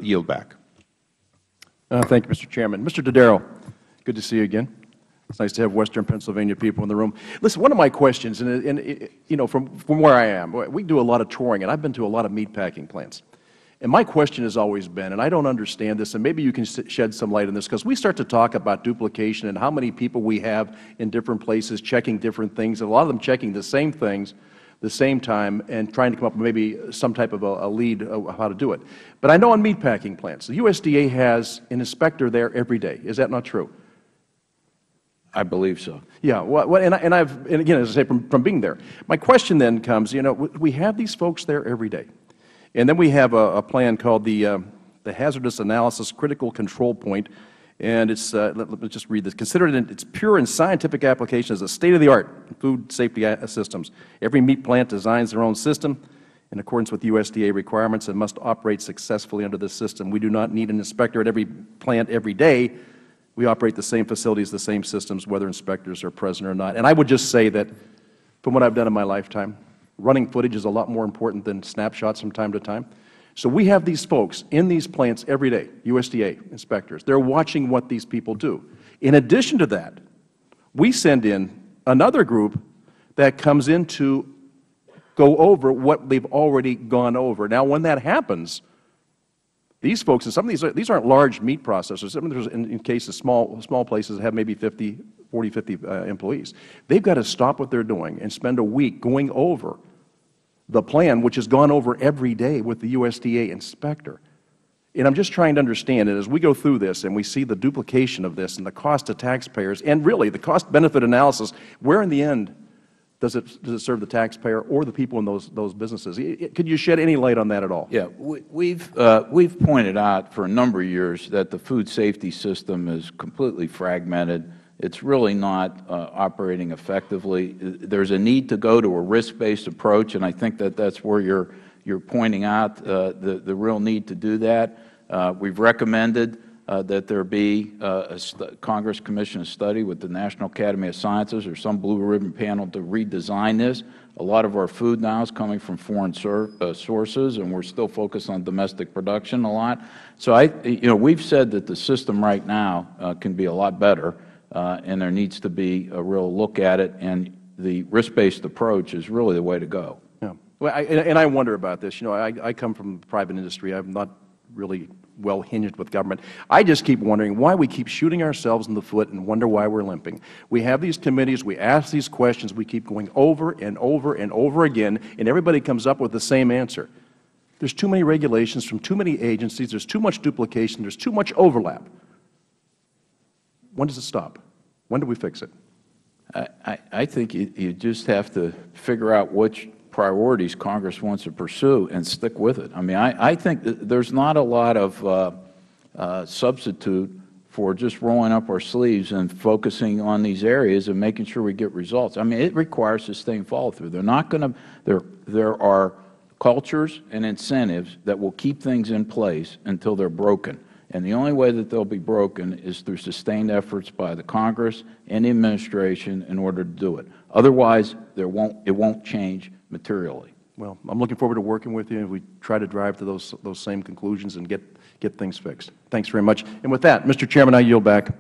Yield back. Thank you, Mr. Chairman. Mr. Dodaro, good to see you again. It's nice to have Western Pennsylvania people in the room. Listen, one of my questions, and you know, from where I am, we do a lot of touring, and I've been to a lot of meatpacking plants. And my question has always been, and I don't understand this, and maybe you can shed some light on this, because we start to talk about duplication and how many people we have in different places checking different things, and a lot of them checking the same things the same time and trying to come up with maybe some type of a lead of how to do it. But I know on meatpacking plants, the USDA has an inspector there every day. Is that not true? I believe so. Yeah, well, and again, as I say, from being there, my question then comes, you know, we have these folks there every day. And then we have a plan called the Hazardous Analysis Critical Control Point, and it's let me just read this. Considered in its pure and scientific application as a state-of-the-art in food safety systems. Every meat plant designs their own system in accordance with USDA requirements and must operate successfully under this system. We do not need an inspector at every plant every day. We operate the same facilities, the same systems, whether inspectors are present or not. And I would just say that from what I've done in my lifetime, running footage is a lot more important than snapshots from time to time. So we have these folks in these plants every day, USDA inspectors. They're watching what these people do. In addition to that, we send in another group that comes in to go over what they've already gone over. Now, when that happens, these folks, and some of these aren't large meat processors. Some of these, in cases, small places that have maybe 40, 50 employees. They've got to stop what they're doing and spend a week going over the plan, which has gone over every day with the USDA inspector. And I'm just trying to understand it as we go through this and we see the duplication of this and the cost to taxpayers and really the cost-benefit analysis, where in the end does it serve the taxpayer or the people in those businesses? Could you shed any light on that at all? Yeah, we've pointed out for a number of years that the food safety system is completely fragmented. It's really not operating effectively. There's a need to go to a risk-based approach, and I think that that's where you're pointing out the real need to do that. We've recommended that there be a Congress commission a study with the National Academy of Sciences or some blue ribbon panel to redesign this. A lot of our food now is coming from foreign sources, and we're still focused on domestic production a lot. So we've said that the system right now can be a lot better. And there needs to be a real look at it, and the risk-based approach is really the way to go. Yeah. Well, and I wonder about this. You know, I come from the private industry. I'm not really well hinged with government. I just keep wondering why we keep shooting ourselves in the foot and wonder why we're limping. We have these committees. We ask these questions. We keep going over and over and over again, and everybody comes up with the same answer. There's too many regulations from too many agencies. There's too much duplication. There's too much overlap. When does it stop? When do we fix it? I think you just have to figure out which priorities Congress wants to pursue and stick with it. I mean, I think that there's not a lot of substitute for just rolling up our sleeves and focusing on these areas and making sure we get results. I mean, it requires sustained follow-through. They're not going to. There are cultures and incentives that will keep things in place until they're broken. And the only way that they'll be broken is through sustained efforts by the Congress and the administration in order to do it. Otherwise, it won't change materially. Well, I'm looking forward to working with you, and we try to drive to those same conclusions and get things fixed. Thanks very much. And with that, Mr. Chairman, I yield back.